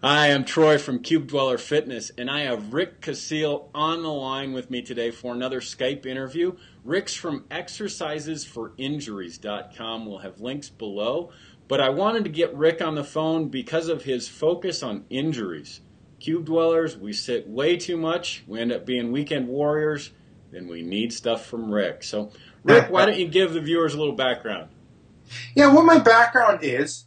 Hi, I'm Troy from Cube Dweller Fitness, and I have Rick Kaselj on the line with me today for another Skype interview. Rick's from exercisesforinjuries.com. We'll have links below, but I wanted to get Rick on the phone because of his focus on injuries. Cube Dwellers, we sit way too much. We end up being weekend warriors, and we need stuff from Rick. So, Rick, why don't you give the viewers a little background? Yeah, what my background is,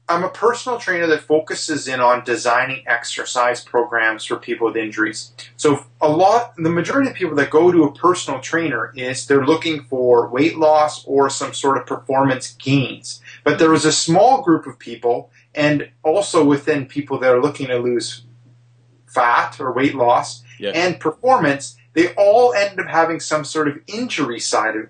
I'm a personal trainer that focuses in on designing exercise programs for people with injuries. So the majority of people that go to a personal trainer is they're looking for weight loss or some sort of performance gains. But there is a small group of people, and also within people that are looking to lose fat or weight loss and performance, they all end up having some sort of injury side of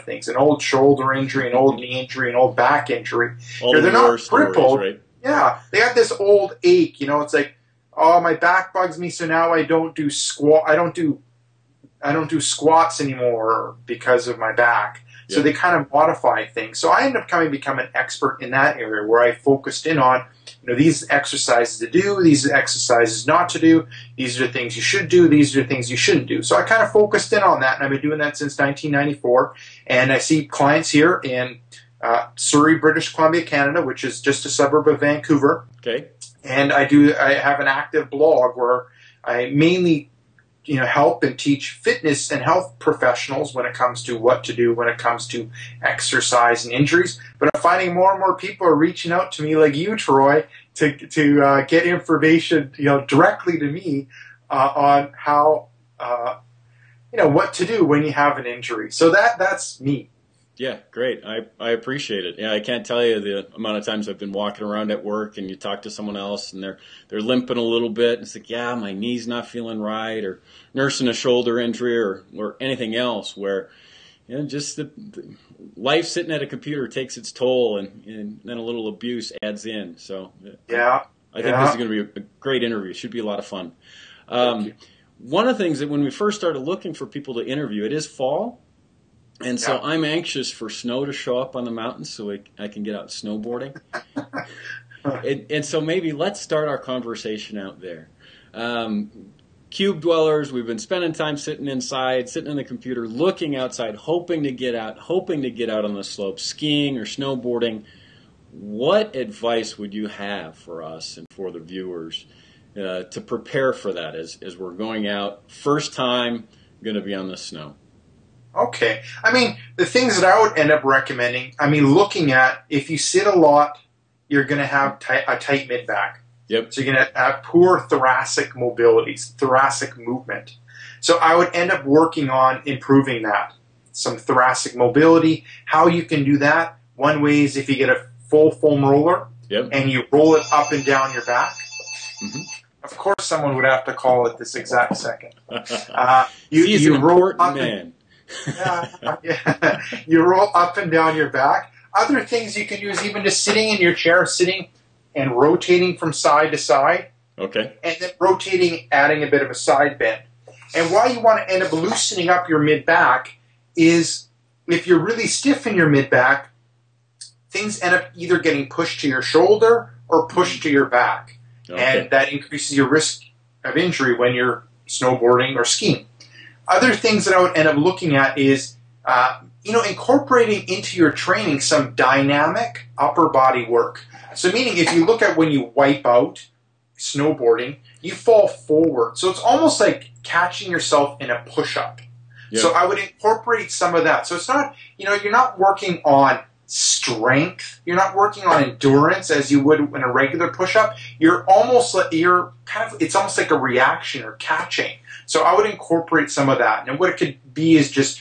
things, an old shoulder injury, an old knee injury, an old back injury. They're not crippled. Right? Yeah, they have this old ache. You know, it's like, oh, my back bugs me, so now I don't do I don't do squats anymore because of my back. So they kind of modify things. So I end up becoming an expert in that area where I focused in on, these exercises to do, these are exercises not to do, these are the things you should do, these are the things you shouldn't do. So I kind of focused in on that, and I've been doing that since 1994. And I see clients here in Surrey, British Columbia, Canada, which is just a suburb of Vancouver. Okay. And I have an active blog where I mainly help and teach fitness and health professionals when it comes to what to do when it comes to exercise and injuries. But I'm finding more and more people are reaching out to me, like you, Troy, to get information, directly to me on how, what to do when you have an injury. So that's me. Yeah, great. I appreciate it. Yeah, I can't tell you the amount of times I've been walking around at work and you talk to someone else and they're limping a little bit. And it's like, yeah, my knee's not feeling right, or nursing a shoulder injury or anything else where, just the life sitting at a computer takes its toll, and then a little abuse adds in. So I think this is going to be a great interview. It should be a lot of fun. One of the things that when we first started looking for people to interview, it is fall. And so I'm anxious for snow to show up on the mountains so I can get out snowboarding. and so maybe let's start our conversation out there. Cube dwellers, we've been spending time sitting inside, sitting on the computer, looking outside, hoping to get out on the slope, skiing or snowboarding. What advice would you have for us and for the viewers to prepare for that as we're going out, first time going to be on the snow? Okay. The things that I would end up recommending, looking at, if you sit a lot, you're going to have a tight mid-back. Yep. So you're going to have poor thoracic mobility, thoracic movement. So I would end up working on improving that. Some thoracic mobility. How you can do that, one way is if you get a full foam roller and you roll it up and down your back. Mm-hmm. Of course someone would have to call it this exact second. He's an important man. You roll up and down your back. Other things you can do is even just sitting in your chair, sitting and rotating from side to side. Okay. And then rotating, adding a bit of a side bend. And why you want to end up loosening up your mid-back is if you're really stiff in your mid-back, things end up either getting pushed to your shoulder or pushed to your back. Okay. And that increases your risk of injury when you're snowboarding or skiing. Other things that I would end up looking at is, incorporating into your training some dynamic upper body work. So meaning if you look at when you wipe out snowboarding, you fall forward. So it's almost like catching yourself in a push-up. Yep. So I would incorporate some of that. So it's not, you're not working on strength. You're not working on endurance as you would in a regular push-up. It's almost like a reaction or catching. So I would incorporate some of that. And what it could be is just,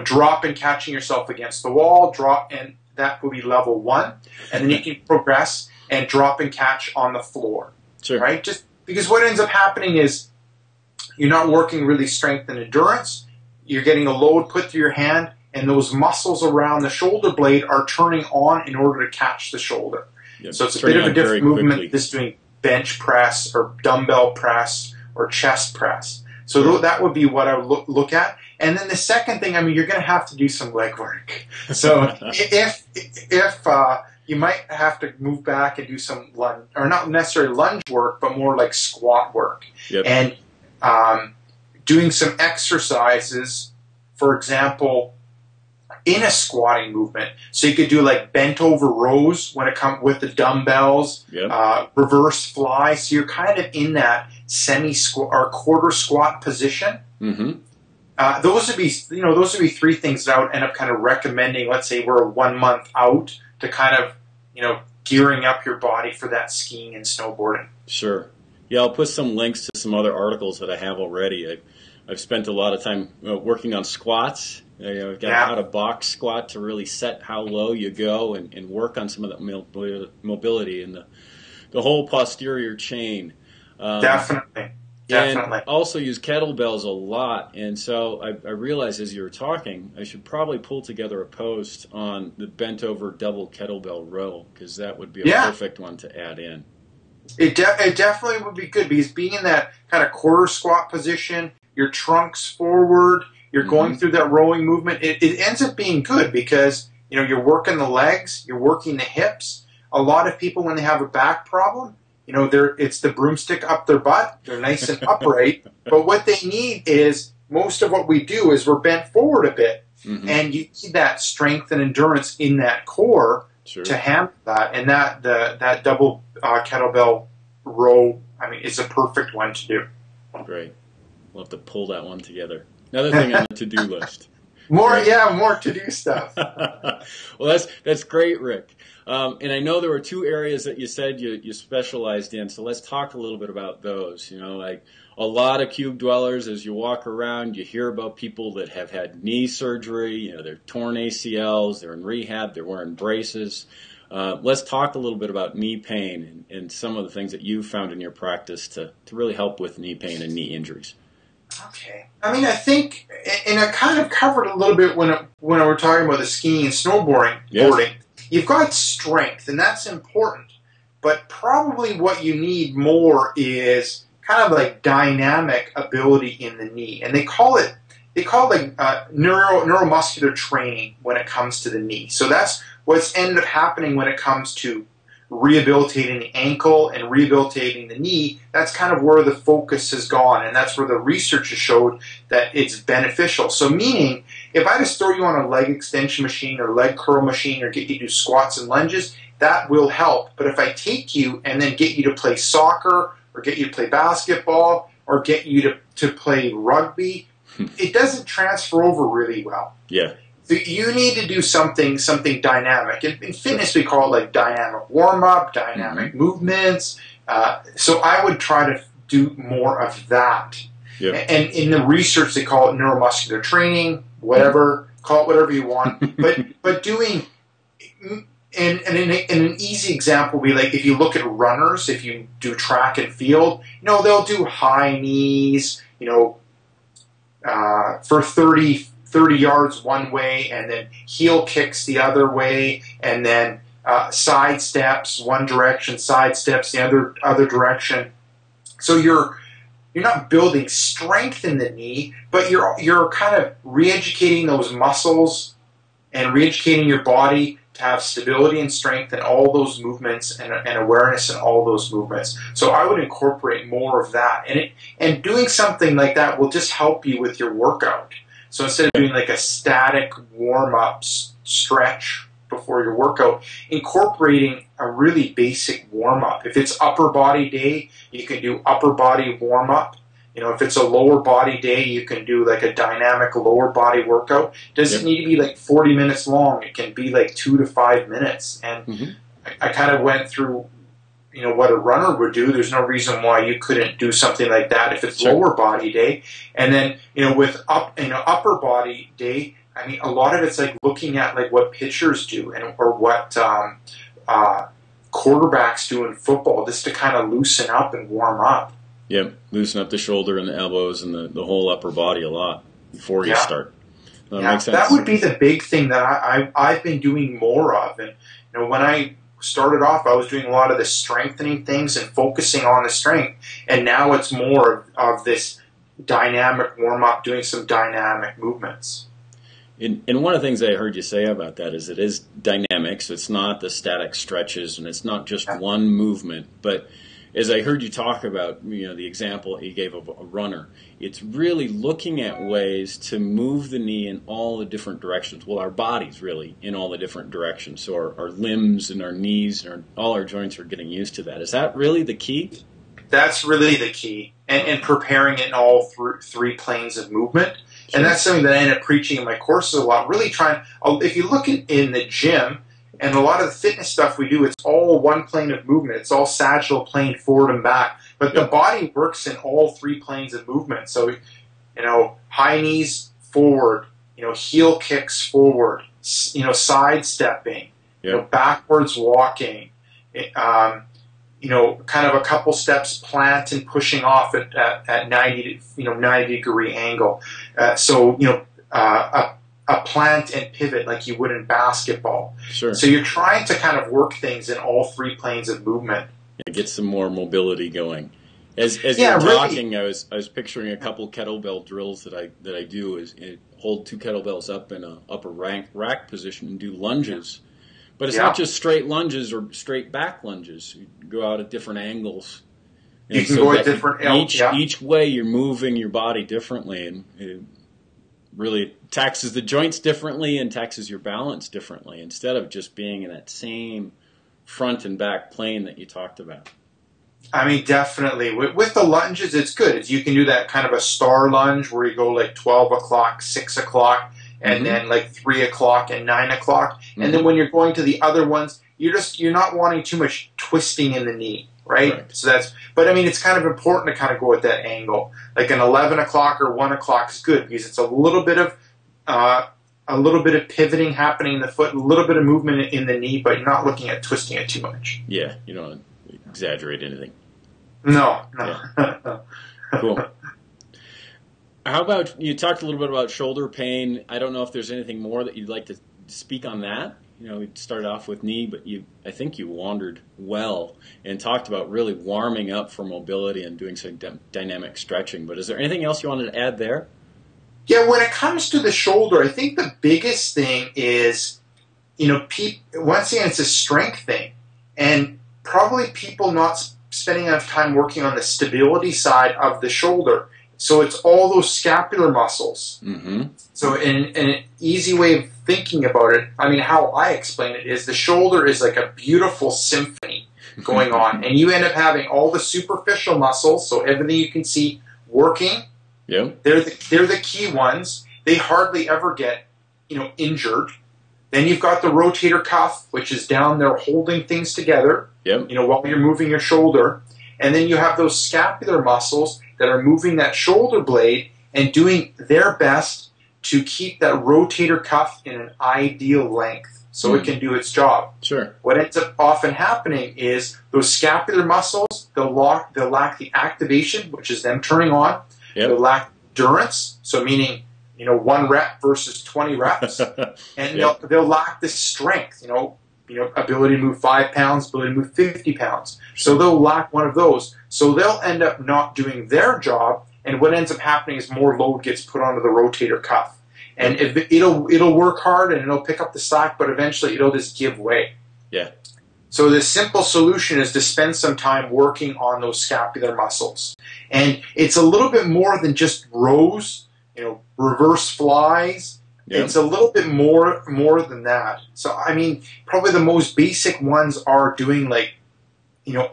drop and catching yourself against the wall, drop, and that will be level 1. And then you can progress and drop and catch on the floor. Sure. Right? Just because what ends up happening is you're not working really strength and endurance. You're getting a load put through your hand, and those muscles around the shoulder blade are turning on in order to catch the shoulder. Yep. So it's a bit of a different movement. This is doing bench press or dumbbell press or chest press. So that would be what I would look at. And then the second thing, you're going to have to do some leg work. So if you might have to move back and do some lunge, or not necessarily lunge work, but more like squat work. Yep. And doing some exercises, for example, in a squatting movement. So you could do like bent over rows when it comes with the dumbbells, Yep. reverse fly. So you're kind of in that semi-squat or quarter squat position. Mm-hmm. Those would be 3 things that I would end up kind of recommending. Let's say we're 1 month out to kind of, gearing up your body for that skiing and snowboarding. Sure. Yeah, I'll put some links to some other articles that I have already. I've spent a lot of time working on squats. I've got how to box squat to really set how low you go and work on some of that mobility and the whole posterior chain. Definitely. And also use kettlebells a lot. And so I realized as you were talking, I should probably pull together a post on the bent over double kettlebell row, because that would be a perfect one to add in. It definitely would be good, because being in that kind of quarter squat position, your trunk's forward, you're going through that rowing movement, it ends up being good because, you're working the legs, you're working the hips. A lot of people, when they have a back problem, it's the broomstick up their butt. They're nice and upright. But what they need is, most of what we do is we're bent forward a bit. Mm-hmm. And you need that strength and endurance in that core to handle that. And that double kettlebell row, is a perfect one to do. Great. We'll have to pull that one together. Another thing on the to-do list. More to-do stuff. Well, that's great, Rick. And I know there were 2 areas that you said you specialized in, so let's talk a little bit about those. Like a lot of cube dwellers, as you walk around, you hear about people that have had knee surgery, they're torn ACLs, they're in rehab, they're wearing braces. Let's talk a little bit about knee pain and some of the things that you've found in your practice to really help with knee pain and knee injuries. Okay. I think, and I kind of covered a little bit when I were talking about the skiing and snowboarding. Yes. You've got strength, and that's important. But probably what you need more is kind of like dynamic ability in the knee. And they call it neuromuscular training when it comes to the knee. So that's what's ended up happening when it comes to rehabilitating the ankle and rehabilitating the knee. That's kind of where the focus has gone, and that's where the research has showed that it's beneficial. So meaning, if I just throw you on a leg extension machine or leg curl machine or get you to do squats and lunges, that will help. But if I take you and then get you to play soccer or get you to play basketball or get you to play rugby, it doesn't transfer over really well. Yeah. So you need to do something dynamic. In fitness, we call it like dynamic warm-up, dynamic movements. So I would try to do more of that. Yeah. And in the research, they call it neuromuscular training, whatever, call it whatever you want. But doing, and an easy example would be like if you look at runners, if you do track and field, they'll do high knees, for 30 yards one way, and then heel kicks the other way, and then side steps one direction, side steps the other direction. So you're not building strength in the knee, but you're kind of re-educating those muscles and re-educating your body to have stability and strength in all those movements and awareness in all those movements. So I would incorporate more of that, and doing something like that will just help you with your workout. So instead of doing like a static warm-up stretch before your workout, incorporating a really basic warm-up. If it's upper body day, you can do upper body warm-up. If it's a lower body day, you can do like a dynamic lower body workout. It doesn't need to be like 40 minutes long. It can be like 2 to 5 minutes. And I kind of went through what a runner would do. There's no reason why you couldn't do something like that if it's lower body day. And then, with upper body day, a lot of it's like looking at like what pitchers do or what quarterbacks do in football, just to kind of loosen up and warm up. Yeah, loosen up the shoulder and the elbows and the whole upper body a lot before you start. Makes sense. That would be the big thing that I've been doing more of. And when I started off, I was doing a lot of the strengthening things and focusing on the strength, and now it's more of this dynamic warm-up, doing some dynamic movements. And one of the things I heard you say about that is it is dynamic, so it's not the static stretches and it's not just one movement. But as I heard you talk about, the example you gave of a runner, it's really looking at ways to move the knee in all the different directions. Well, our bodies really in all the different directions. So our limbs and our knees and all our joints are getting used to that. Is that really the key? That's really the key, and preparing it in all three planes of movement. Sure. And that's something that I end up preaching in my courses a lot, really trying, if you look in the gym, and a lot of the fitness stuff we do, it's all one plane of movement. It's all sagittal plane, forward and back. But the body works in all three planes of movement. So, high knees forward, heel kicks forward, sidestepping, backwards walking, kind of a couple steps plant and pushing off at 90 degree angle. A plant and pivot like you would in basketball. Sure. So you're trying to kind of work things in all three planes of movement. Yeah, get some more mobility going. As you're talking, I was picturing a couple kettlebell drills that I do is hold two kettlebells up in a upper rack position and do lunges. But it's not just straight lunges or straight back lunges. You go out at different angles. You can go at different angles. Each way you're moving your body differently, and it really taxes the joints differently and taxes your balance differently instead of just being in that same front and back plane that you talked about. I mean, definitely. With the lunges, it's good. You can do that kind of a star lunge where you go like 12 o'clock, 6 o'clock, and then like 3 o'clock and 9 o'clock. And then when you're going to the other ones, you're not wanting too much twisting in the knee, right? So but I mean, it's kind of important to kind of go at that angle. Like an 11 o'clock or 1 o'clock is good because it's a little bit of pivoting happening in the foot, a little bit of movement in the knee, but you're not looking at twisting it too much. Yeah, you don't exaggerate anything. No. Yeah. Cool. How about, you talked a little bit about shoulder pain. I don't know if there's anything more that you'd like to speak on that. We started off with knee, but I think you wandered well and talked about really warming up for mobility and doing some dynamic stretching. But is there anything else you wanted to add there? Yeah, when it comes to the shoulder, I think the biggest thing is, once again, it's a strength thing. And probably people not spending enough time working on the stability side of the shoulder. So it's all those scapular muscles. Mm-hmm. So in an easy way of thinking about it, I mean, how I explain it is the shoulder is like a beautiful symphony going on. And you end up having all the superficial muscles, so everything you can see working. Yeah. They're the key ones. They hardly ever get, injured. Then you've got the rotator cuff, which is down there holding things together, while you're moving your shoulder. And then you have those scapular muscles that are moving that shoulder blade and doing their best to keep that rotator cuff in an ideal length so it can do its job. Sure. What ends up often happening is those scapular muscles, they'll lack the activation, which is them turning on. They'll lack endurance, so meaning 1 rep versus 20 reps, and they'll lack the strength, ability to move 5 pounds, ability to move 50 pounds. So they'll lack one of those. So they'll end up not doing their job, and what ends up happening is more load gets put onto the rotator cuff. And it'll work hard and it'll pick up the slack, but eventually it'll just give way. Yeah. So the simple solution is to spend some time working on those scapular muscles. And it's a little bit more than just rows, reverse flies. Yeah. It's a little bit more than that. So, I mean, probably the most basic ones are doing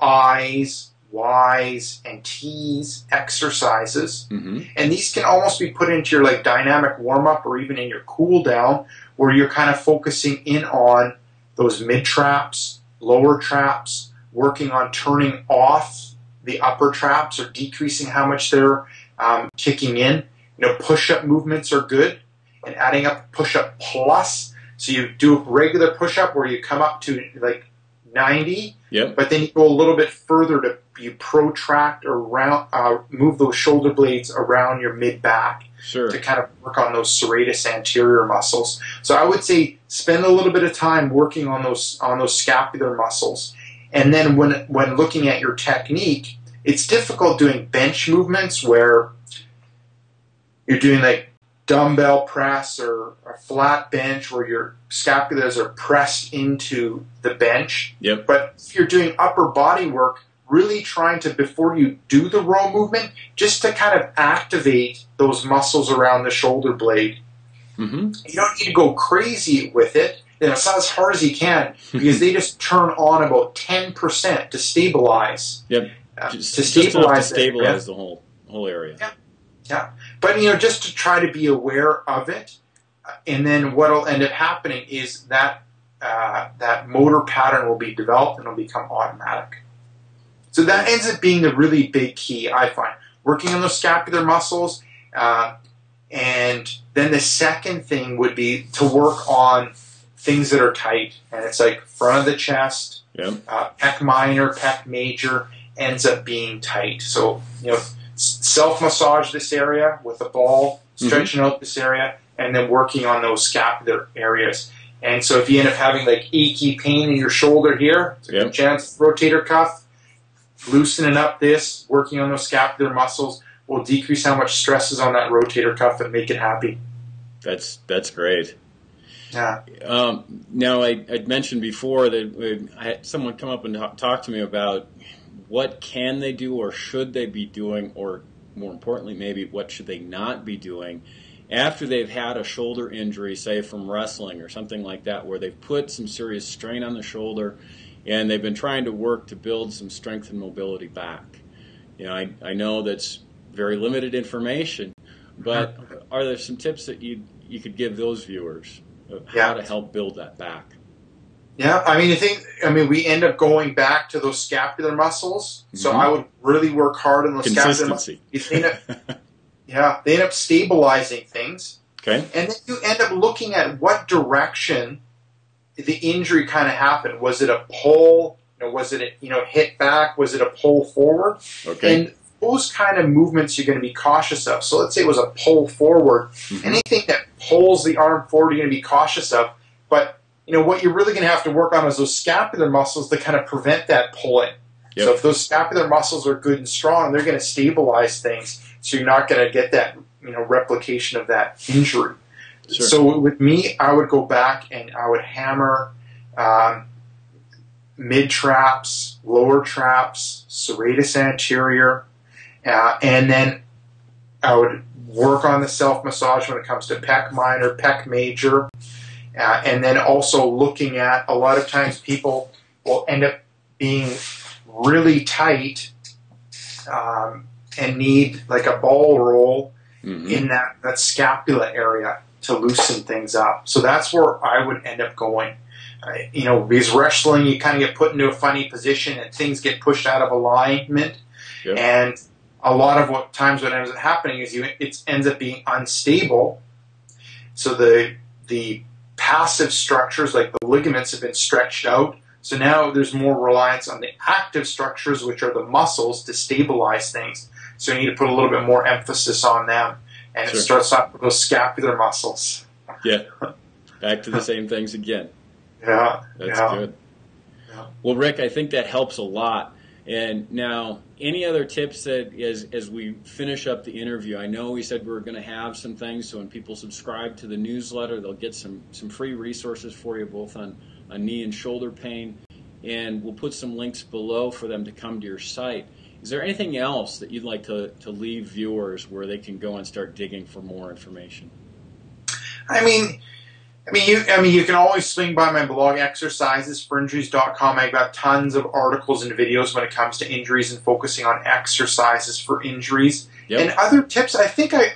I's, Y's, and T's exercises. Mm-hmm. And these can almost be put into your dynamic warm-up or even in your cool-down where you're kind of focusing in on those mid-traps, lower traps, working on turning off the upper traps or decreasing how much they're kicking in. Push-up movements are good. And adding up push-up plus. So you do a regular push-up where you come up to 90, but then you go a little bit further you protract or move those shoulder blades around your mid-back to kind of work on those serratus anterior muscles. So I would say spend a little bit of time working on those scapular muscles. And then when looking at your technique, it's difficult doing bench movements where you're doing dumbbell press or a flat bench where your scapulars are pressed into the bench. Yep. But if you're doing upper body work, really trying to, before you do the row movement, just to kind of activate those muscles around the shoulder blade. Mm-hmm. You don't need to go crazy with it. It's not as hard as you can, because they just turn on about 10% to stabilize. Yep. To stabilize the whole area. Yeah. Yeah. But, just to try to be aware of it. And then what will end up happening is that that motor pattern will be developed and it'll become automatic. So that ends up being the really big key, I find. Working on those scapular muscles. And then the second thing would be to work on things that are tight. And it's like front of the chest, pec minor, pec major ends up being tight. So, self-massage this area with a ball, stretching out this area, and then working on those scapular areas. And so if you end up having like achy pain in your shoulder here, it's a good chance, rotator cuff, loosening up this, working on those scapular muscles will decrease how much stress is on that rotator cuff and make it happy. That's great. Yeah. Now, I'd mentioned before that I had someone come up and talk to me about what can they do or should they be doing, or more importantly, maybe what should they not be doing after they've had a shoulder injury, say from wrestling or something like that, where they've put some serious strain on the shoulder and they've been trying to work to build some strength and mobility back. I know that's very limited information, but are there some tips that you could give those viewers of how to help build that back? Yeah, we end up going back to those scapular muscles. So I would really work hard on those scapular muscles. They end up stabilizing things. Okay. And then you end up looking at what direction the injury kind of happened. Was it a pull? Was it hit back? Was it a pull forward? Okay. And those kind of movements you're going to be cautious of. So let's say it was a pull forward. Anything that pulls the arm forward, you're going to be cautious of. But what you're really going to have to work on is those scapular muscles to kind of prevent that pulling. Yep. So if those scapular muscles are good and strong, they're going to stabilize things. So you're not going to get that replication of that injury. Sure. So with me, I would go back and I would hammer mid traps, lower traps, serratus anterior, and then I would work on the self-massage when it comes to pec minor, pec major, and then also looking at, a lot of times people will end up being really tight and need like a ball roll in that scapula area to loosen things up. So that's where I would end up going. Because wrestling, you kind of get put into a funny position and things get pushed out of alignment. Yep. And a lot of what ends up happening is it ends up being unstable. So the passive structures, like the ligaments, have been stretched out. So now there's more reliance on the active structures, which are the muscles, to stabilize things. So you need to put a little bit more emphasis on them. And it starts off with those scapular muscles. Yeah. Back to the same things again. Yeah. That's good. Yeah. Well, Rick, I think that helps a lot. And now, any other tips that as we finish up the interview? I know we said we were going to have some things, so when people subscribe to the newsletter, they'll get some free resources for you, both on knee and shoulder pain. And we'll put some links below for them to come to your site. Is there anything else that you'd like to leave viewers where they can go and start digging for more information? You can always swing by my blog, exercisesforinjuries.com. I've got tons of articles and videos when it comes to injuries and focusing on exercises for injuries. Yep. And other tips, I think I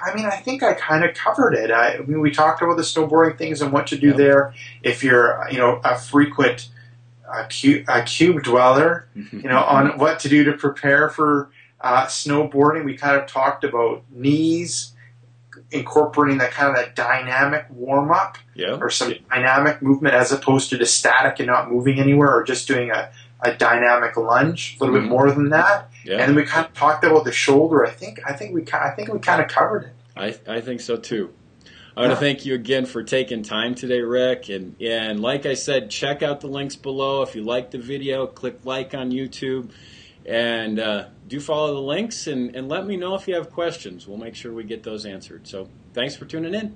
kind of covered it. We talked about the snowboarding things and what to do there. If you're, a frequent cube dweller, on what to do to prepare for snowboarding. We kind of talked about knees, incorporating that kind of that dynamic warm-up or some dynamic movement as opposed to the static and not moving anywhere, or just doing a dynamic lunge, a little bit more than that. Yeah. And then we kind of talked about the shoulder. I think we kind of covered it. I think so too. I want to thank you again for taking time today, Rick. And like I said, check out the links below. If you like the video, click like on YouTube. And do follow the links and let me know if you have questions. We'll make sure we get those answered. So thanks for tuning in.